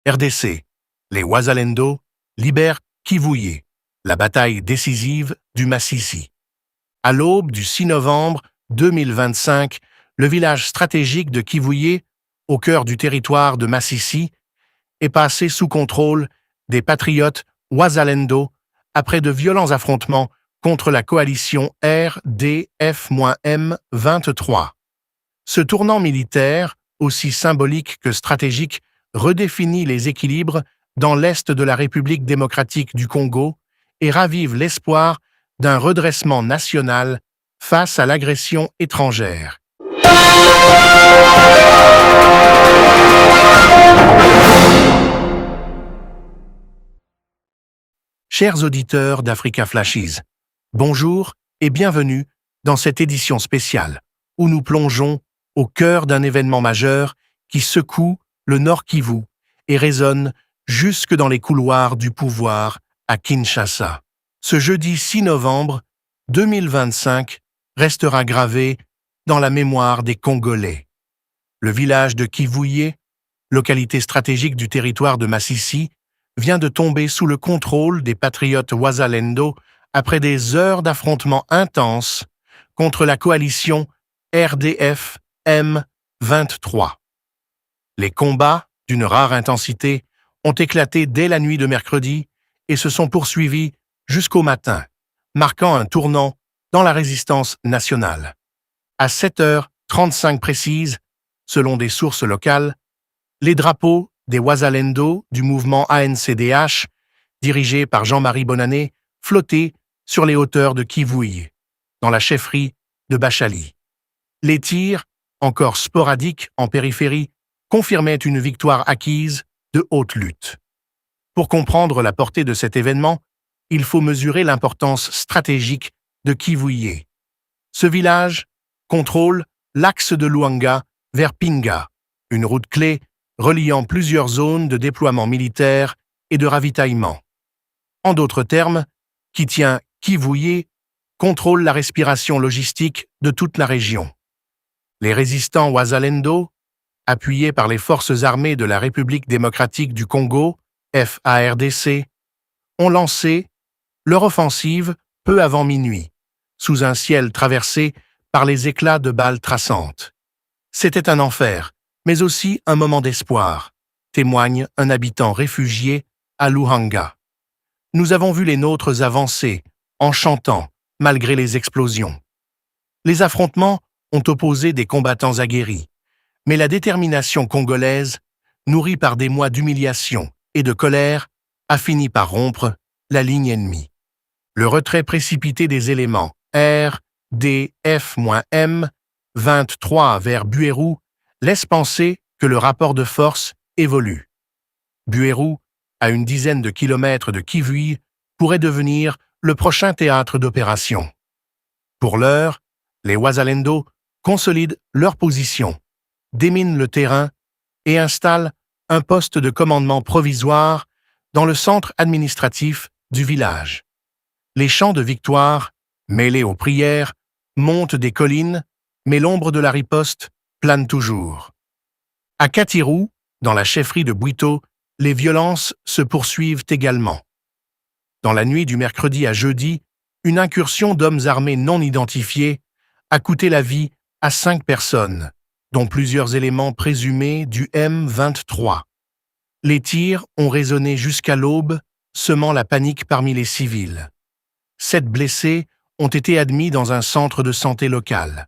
RDC. Les Wazalendo libèrent Kivuye, la bataille décisive du Masisi. À l'aube du 6 novembre 2025, le village stratégique de Kivuye, au cœur du territoire de Masisi, est passé sous contrôle des patriotes Wazalendo après de violents affrontements contre la coalition RDF-M23. Ce tournant militaire, aussi symbolique que stratégique, redéfinit les équilibres dans l'est de la République démocratique du Congo et ravive l'espoir d'un redressement national face à l'agression étrangère. Chers auditeurs d'Africa Flashes, bonjour et bienvenue dans cette édition spéciale où nous plongeons au cœur d'un événement majeur qui secoue le Nord Kivu et résonne jusque dans les couloirs du pouvoir à Kinshasa. Ce jeudi 6 novembre 2025 restera gravé dans la mémoire des Congolais. Le village de Kivuye, localité stratégique du territoire de Masisi, vient de tomber sous le contrôle des patriotes Wazalendo après des heures d'affrontements intenses contre la coalition RDF-M23. Les combats, d'une rare intensité, ont éclaté dès la nuit de mercredi et se sont poursuivis jusqu'au matin, marquant un tournant dans la résistance nationale. À 7h35 précises, selon des sources locales, les drapeaux des Wazalendo du mouvement ANCDH, dirigé par Jean-Marie Bonanné, flottaient sur les hauteurs de Kivuye, dans la chefferie de Bachali. Les tirs, encore sporadiques en périphérie, confirmaient une victoire acquise de haute lutte. Pour comprendre la portée de cet événement, il faut mesurer l'importance stratégique de Kivuye. Ce village contrôle l'axe de Luanga vers Pinga, une route clé reliant plusieurs zones de déploiement militaire et de ravitaillement. En d'autres termes, qui tient Kivuye contrôle la respiration logistique de toute la région. Les résistants Wazalendo, appuyés par les forces armées de la République démocratique du Congo, FARDC, ont lancé leur offensive peu avant minuit, sous un ciel traversé par les éclats de balles traçantes. C'était un enfer, mais aussi un moment d'espoir, témoigne un habitant réfugié à Luanga. Nous avons vu les nôtres avancer, en chantant, malgré les explosions. Les affrontements ont opposé des combattants aguerris, mais la détermination congolaise, nourrie par des mois d'humiliation et de colère, a fini par rompre la ligne ennemie. Le retrait précipité des éléments RDF-M23 vers Buéru laisse penser que le rapport de force évolue. Buéru, à une dizaine de kilomètres de Kivuye, pourrait devenir le prochain théâtre d'opération. Pour l'heure, les Wazalendo consolident leur position, déminent le terrain et installent un poste de commandement provisoire dans le centre administratif du village. Les chants de victoire, mêlés aux prières, montent des collines, mais l'ombre de la riposte plane toujours. À Katirou, dans la chefferie de Bwito, les violences se poursuivent également. Dans la nuit du mercredi à jeudi, une incursion d'hommes armés non identifiés a coûté la vie à 5 personnes, dont plusieurs éléments présumés du M23. Les tirs ont résonné jusqu'à l'aube, semant la panique parmi les civils. 7 blessés ont été admis dans un centre de santé local.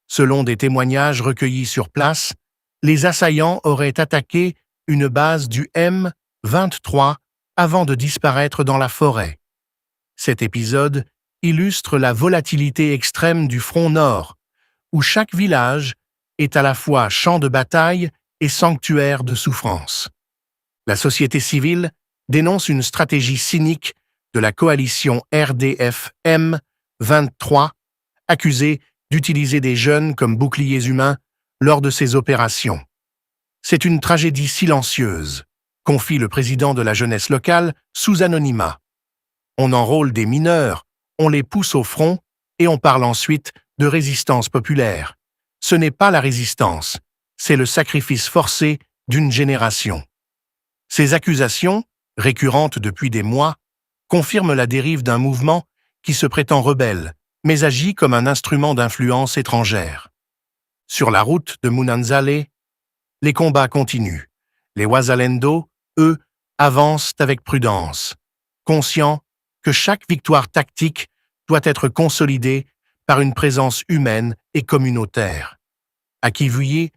Selon des témoignages recueillis sur place, les assaillants auraient attaqué une base du M23 avant de disparaître dans la forêt. Cet épisode illustre la volatilité extrême du front nord, où chaque village est à la fois champ de bataille et sanctuaire de souffrance. La société civile dénonce une stratégie cynique de la coalition RDF-M23, accusée d'utiliser des jeunes comme boucliers humains lors de ces opérations. C'est une tragédie silencieuse, confie le président de la jeunesse locale sous anonymat. On enrôle des mineurs, on les pousse au front et on parle ensuite de résistance populaire. Ce n'est pas la résistance, c'est le sacrifice forcé d'une génération. Ces accusations, récurrentes depuis des mois, confirment la dérive d'un mouvement qui se prétend rebelle, mais agit comme un instrument d'influence étrangère. Sur la route de Munanzale, les combats continuent. Les Wazalendo, eux, avancent avec prudence, conscients que chaque victoire tactique doit être consolidée par une présence humaine et communautaire. À Kivuyi,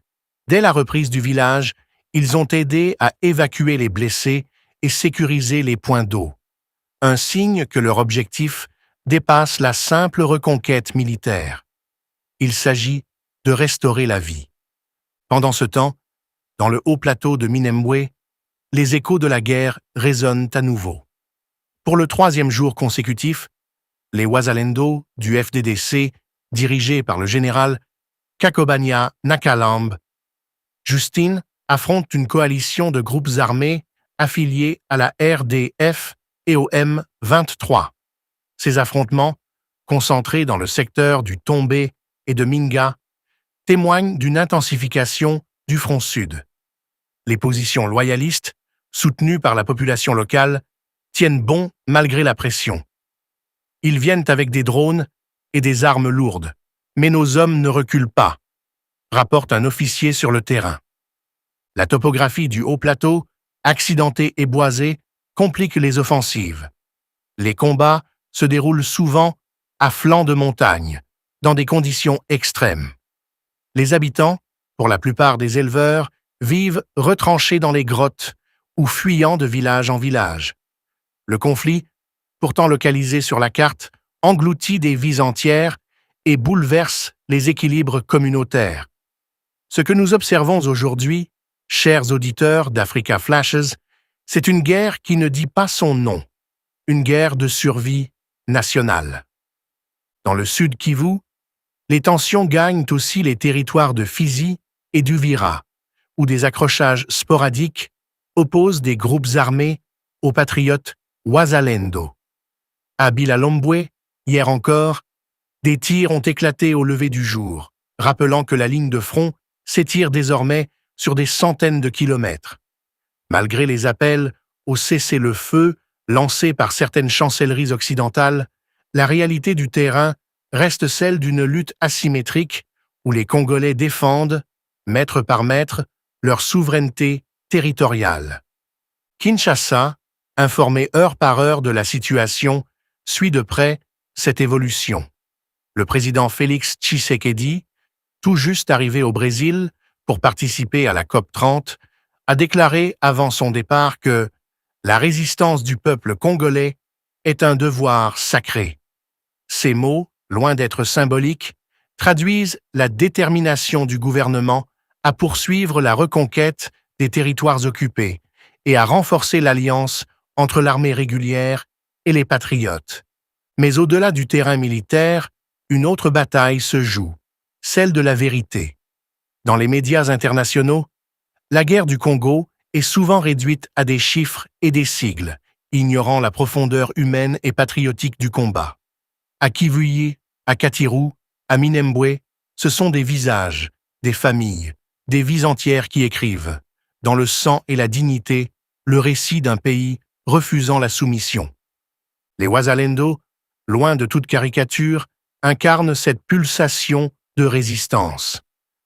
dès la reprise du village, ils ont aidé à évacuer les blessés et sécuriser les points d'eau. Un signe que leur objectif dépasse la simple reconquête militaire. Il s'agit de restaurer la vie. Pendant ce temps, dans le haut plateau de Minembwe, les échos de la guerre résonnent à nouveau. Pour le 3e jour consécutif, les Wazalendo du FDDC, dirigés par le général Kakobanya Nakalambe, Justine, affrontent une coalition de groupes armés affiliés à la RDF et au M23. Ces affrontements, concentrés dans le secteur du Tombé et de Minga, témoignent d'une intensification du front sud. Les positions loyalistes, soutenues par la population locale, tiennent bon malgré la pression. Ils viennent avec des drones et des armes lourdes, mais nos hommes ne reculent pas, rapporte un officier sur le terrain. La topographie du haut plateau, accidentée et boisée, complique les offensives. Les combats se déroulent souvent à flanc de montagne, dans des conditions extrêmes. Les habitants, pour la plupart des éleveurs, vivent retranchés dans les grottes ou fuyant de village en village. Le conflit, pourtant localisé sur la carte, engloutit des vies entières et bouleverse les équilibres communautaires. Ce que nous observons aujourd'hui, chers auditeurs d'Africa Flashes, c'est une guerre qui ne dit pas son nom, une guerre de survie nationale. Dans le sud Kivu, les tensions gagnent aussi les territoires de Fizi et d'Uvira, où des accrochages sporadiques opposent des groupes armés aux patriotes Wazalendo. À Bilalombwe, hier encore, des tirs ont éclaté au lever du jour, rappelant que la ligne de front s'étire désormais sur des centaines de kilomètres. Malgré les appels au cessez-le-feu lancés par certaines chancelleries occidentales, la réalité du terrain reste celle d'une lutte asymétrique où les Congolais défendent, mètre par mètre, leur souveraineté territoriale. Kinshasa, informé heure par heure de la situation, suit de près cette évolution. Le président Félix Tshisekedi, tout juste arrivé au Brésil pour participer à la COP30, a déclaré avant son départ que la résistance du peuple congolais est un devoir sacré. Ces mots, loin d'être symboliques, traduisent la détermination du gouvernement à poursuivre la reconquête des territoires occupés et à renforcer l'alliance entre l'armée régulière et les patriotes. Mais au-delà du terrain militaire, une autre bataille se joue, celle de la vérité. Dans les médias internationaux, la guerre du Congo est souvent réduite à des chiffres et des sigles, ignorant la profondeur humaine et patriotique du combat. À Kivuyi, à Katiru, à Minembwe, ce sont des visages, des familles, des vies entières qui écrivent, dans le sang et la dignité, le récit d'un pays refusant la soumission. Les Wazalendo, loin de toute caricature, incarnent cette pulsation de résistance.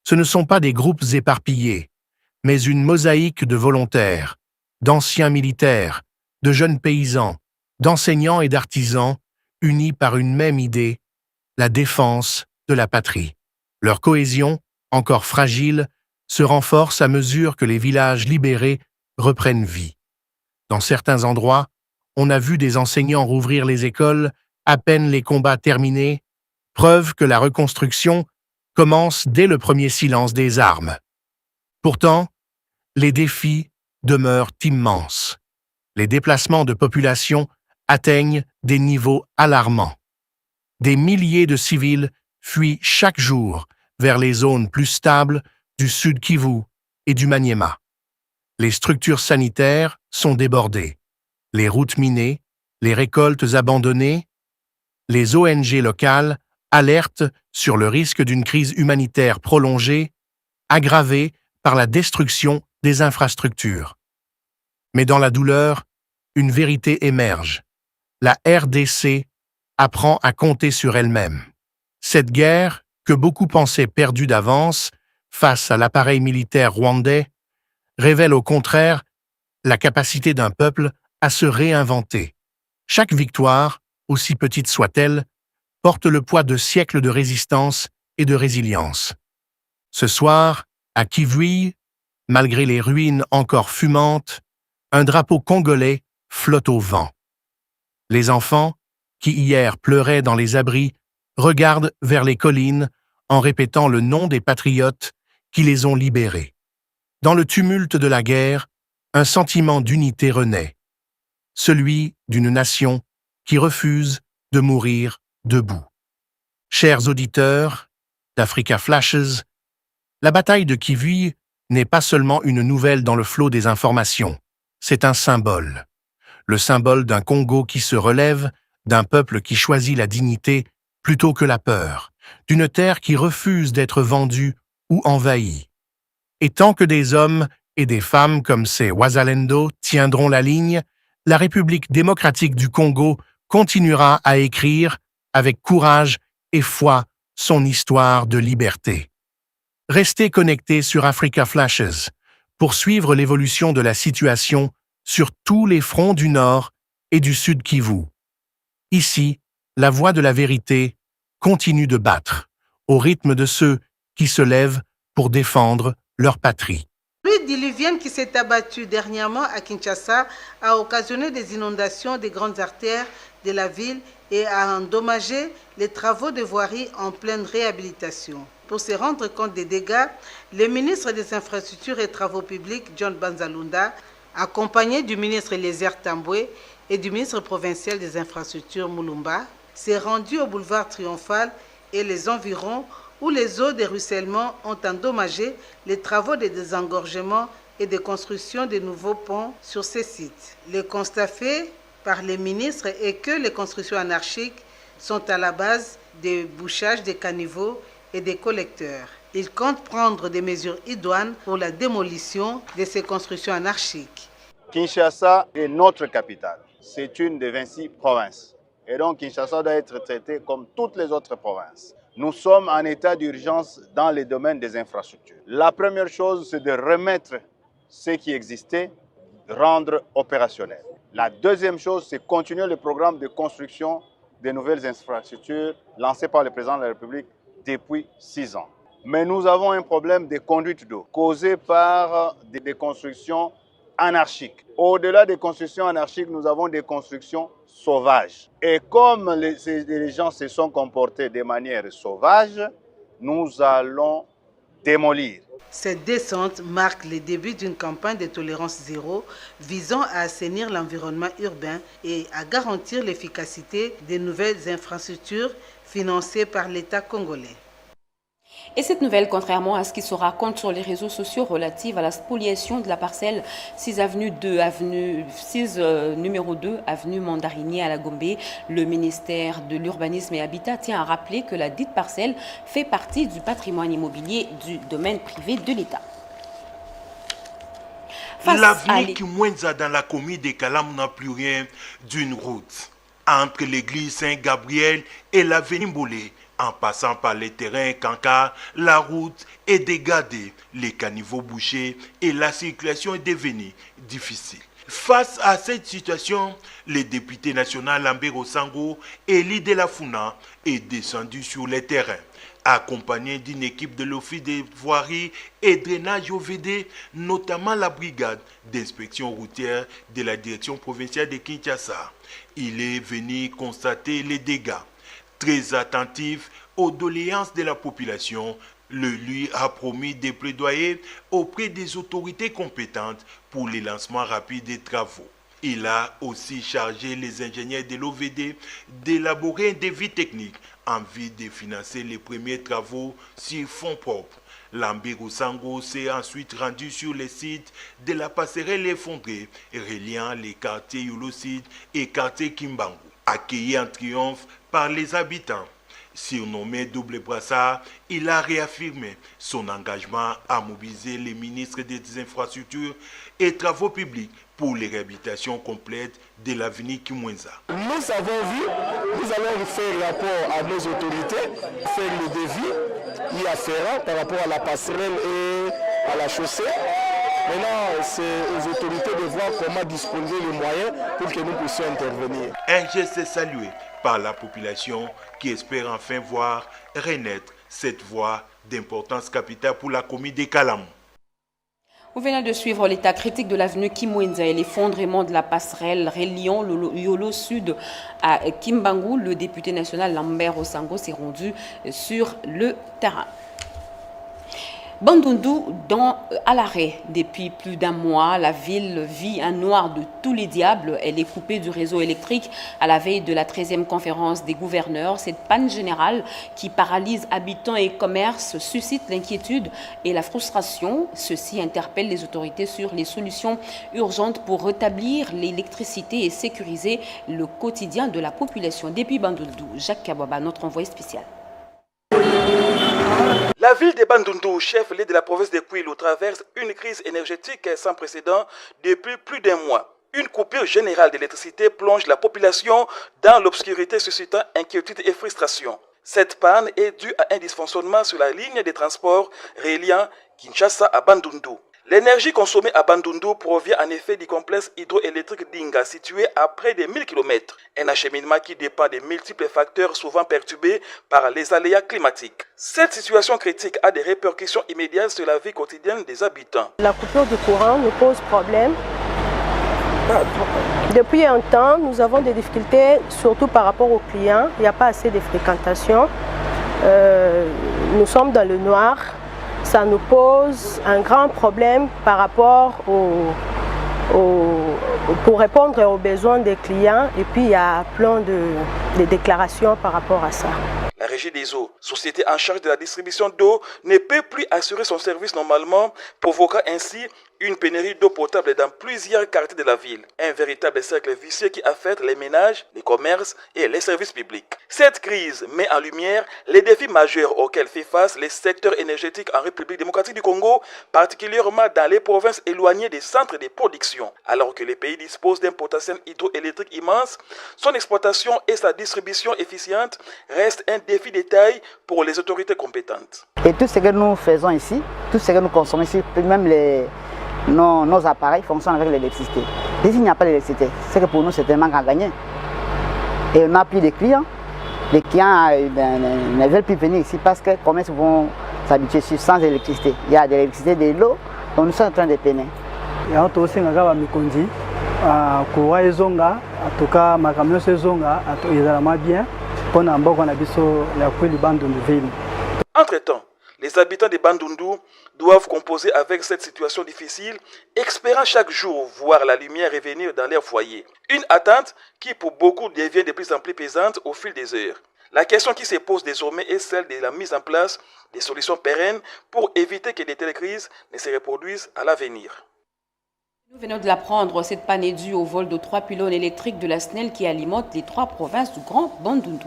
Ce ne sont pas des groupes éparpillés, mais une mosaïque de volontaires, d'anciens militaires, de jeunes paysans, d'enseignants et d'artisans, unis par une même idée, la défense de la patrie. Leur cohésion, encore fragile, se renforce à mesure que les villages libérés reprennent vie. Dans certains endroits, on a vu des enseignants rouvrir les écoles à peine les combats terminés, preuve que la reconstruction commence dès le premier silence des armes. Pourtant, les défis demeurent immenses. Les déplacements de population atteignent des niveaux alarmants. Des milliers de civils fuient chaque jour vers les zones plus stables du Sud Kivu et du Maniema. Les structures sanitaires sont débordées, les routes minées, les récoltes abandonnées. Les ONG locales alertent sur le risque d'une crise humanitaire prolongée, aggravée par la destruction des infrastructures. Mais dans la douleur, une vérité émerge. La RDC apprend à compter sur elle-même. Cette guerre, que beaucoup pensaient perdue d'avance face à l'appareil militaire rwandais, révèle au contraire la capacité d'un peuple à se réinventer. Chaque victoire, aussi petite soit-elle, porte le poids de siècles de résistance et de résilience. Ce soir, à Kivui, malgré les ruines encore fumantes, un drapeau congolais flotte au vent. Les enfants, qui hier pleuraient dans les abris, regardent vers les collines en répétant le nom des patriotes qui les ont libérés. Dans le tumulte de la guerre, un sentiment d'unité renaît, celui d'une nation qui refuse de mourir debout. Chers auditeurs d'Africa Flashes, la bataille de Kivui n'est pas seulement une nouvelle dans le flot des informations, c'est un symbole. Le symbole d'un Congo qui se relève, d'un peuple qui choisit la dignité plutôt que la peur, d'une terre qui refuse d'être vendue ou envahie. Et tant que des hommes et des femmes comme ces Wazalendo tiendront la ligne, la République démocratique du Congo continuera à écrire, avec courage et foi, son histoire de liberté. Restez connectés sur Africa Flashes pour suivre l'évolution de la situation sur tous les fronts du Nord et du Sud Kivu. Ici, la voix de la vérité continue de battre, au rythme de ceux qui se lèvent pour défendre leur patrie. La pluie diluvienne qui s'est abattue dernièrement à Kinshasa a occasionné des inondations des grandes artères de la ville et a endommagé les travaux de voirie en pleine réhabilitation. Pour se rendre compte des dégâts, le ministre des Infrastructures et Travaux publics, John Banzalunda, accompagné du ministre Eliezer Tambwe et du ministre provincial des Infrastructures Mulumba, s'est rendu au boulevard Triomphal et les environs où les eaux de ruissellement ont endommagé les travaux de désengorgement et de construction de nouveaux ponts sur ces sites. Le constat fait par les ministres est que les constructions anarchiques sont à la base des bouchages des caniveaux et des collecteurs. Ils comptent prendre des mesures idoines pour la démolition de ces constructions anarchiques. Kinshasa est notre capitale. C'est une des 26 provinces. Et donc Kinshasa doit être traitée comme toutes les autres provinces. Nous sommes en état d'urgence dans les domaines des infrastructures. La première chose, c'est de remettre ce qui existait, rendre opérationnel. La deuxième chose, c'est continuer le programme de construction des nouvelles infrastructures lancé par le président de la République depuis 6 ans. Mais nous avons un problème de conduite d'eau causé par des constructions anarchiques. Au-delà des constructions anarchiques, nous avons des constructions sauvages. Et comme les gens se sont comportés de manière sauvage, nous allons démolir. Cette descente marque le début d'une campagne de tolérance zéro visant à assainir l'environnement urbain et à garantir l'efficacité des nouvelles infrastructures financées par l'État congolais. Et cette nouvelle, contrairement à ce qui se raconte sur les réseaux sociaux relative à la spoliation de la parcelle 6 numéro 2, avenue Mandarinier à la Gombe, le ministère de l'Urbanisme et Habitat tient à rappeler que la dite parcelle fait partie du patrimoine immobilier du domaine privé de l'État. L'avenue Kimwenza dans la commune de Kalam n'a plus rien d'une route. Entre l'église Saint-Gabriel et l'avenue Mbolé, en passant par les terrains Kanka, la route est dégradée, les caniveaux bouchés et la circulation est devenue difficile. Face à cette situation, le député national Lambert Sango, Eli de la Funa, est descendu sur les terrains, accompagné d'une équipe de l'Office des voiries et drainage OVD, notamment la brigade d'inspection routière de la direction provinciale de Kinshasa. Il est venu constater les dégâts. Très attentif aux doléances de la population, le lui a promis de plaidoyer auprès des autorités compétentes pour le lancement rapide des travaux. Il a aussi chargé les ingénieurs de l'OVD d'élaborer un devis technique en vue de financer les premiers travaux sur fonds propres. Lambert Sango s'est ensuite rendu sur le site de la passerelle effondrée reliant les quartiers Yolocide et quartier Kimbangu, accueilli en triomphe par les habitants. Surnommé Double Brassard, il a réaffirmé son engagement à mobiliser les ministres des Infrastructures et Travaux publics pour les réhabilitations complètes de l'avenue Kimwenza. Nous avons vu, nous allons faire rapport à nos autorités, faire le devis y afférent par rapport à la passerelle et à la chaussée. Maintenant, c'est aux autorités de voir comment disposer les moyens pour que nous puissions intervenir. Un geste salué par la population qui espère enfin voir renaître cette voie d'importance capitale pour la commune de Kalamou. Vous venez de suivre l'état critique de l'avenue Kimwenza et l'effondrement de la passerelle reliant le Yolo Sud à Kimbangu. Le député national Lambert Osango s'est rendu sur le terrain. Bandundu à l'arrêt depuis plus d'un mois. La ville vit un noir de tous les diables. Elle est coupée du réseau électrique à la veille de la 13e conférence des gouverneurs. Cette panne générale qui paralyse habitants et commerces suscite l'inquiétude et la frustration. Ceci interpelle les autorités sur les solutions urgentes pour rétablir l'électricité et sécuriser le quotidien de la population. Depuis Bandundu, Jacques Kababa, notre envoyé spécial. La ville de Bandundu, chef-lieu de la province de Kwilu, traverse une crise énergétique sans précédent depuis plus d'un mois. Une coupure générale d'électricité plonge la population dans l'obscurité, suscitant inquiétude et frustration. Cette panne est due à un dysfonctionnement sur la ligne de transport reliant Kinshasa à Bandundu. L'énergie consommée à Bandundu provient en effet du complexe hydroélectrique d'Inga, situé à près de 1000 km. Un acheminement qui dépend de multiples facteurs souvent perturbés par les aléas climatiques. Cette situation critique a des répercussions immédiates sur la vie quotidienne des habitants. La coupure du courant nous pose problème. Depuis un temps, nous avons des difficultés, surtout par rapport aux clients. Il n'y a pas assez de fréquentation. Nous sommes dans le noir. Ça nous pose un grand problème par rapport pour répondre aux besoins des clients. Et puis il y a plein de déclarations par rapport à ça. La Régie des eaux, société en charge de la distribution d'eau, ne peut plus assurer son service normalement, provoquant ainsi une pénurie d'eau potable dans plusieurs quartiers de la ville. Un véritable cercle vicieux qui affecte les ménages, les commerces et les services publics. Cette crise met en lumière les défis majeurs auxquels fait face les secteurs énergétiques en République démocratique du Congo, particulièrement dans les provinces éloignées des centres de production. Alors que le pays dispose d'un potentiel hydroélectrique immense, son exploitation et sa distribution efficiente restent un défi de taille pour les autorités compétentes. Et tout ce que nous faisons ici, tout ce que nous consommons ici, même nos appareils fonctionnent avec l'électricité. Et s'il n'y a pas d'électricité, c'est que pour nous c'est un manque à gagner. Et on n'a plus de clients. Les clients ne veulent plus venir ici parce que les commerces vont s'habituer sans électricité. Il y a de l'électricité, de l'eau, donc nous sommes en train de peiner. Entre-temps, les habitants de Bandundu doivent composer avec cette situation difficile, espérant chaque jour voir la lumière revenir dans leur foyer. Une attente qui pour beaucoup devient de plus en plus pesante au fil des heures. La question qui se pose désormais est celle de la mise en place des solutions pérennes pour éviter que de telles crises ne se reproduisent à l'avenir. Nous venons de l'apprendre, cette panne est due au vol de 3 pylônes électriques de la SNEL qui alimentent les 3 provinces du Grand Bandundu.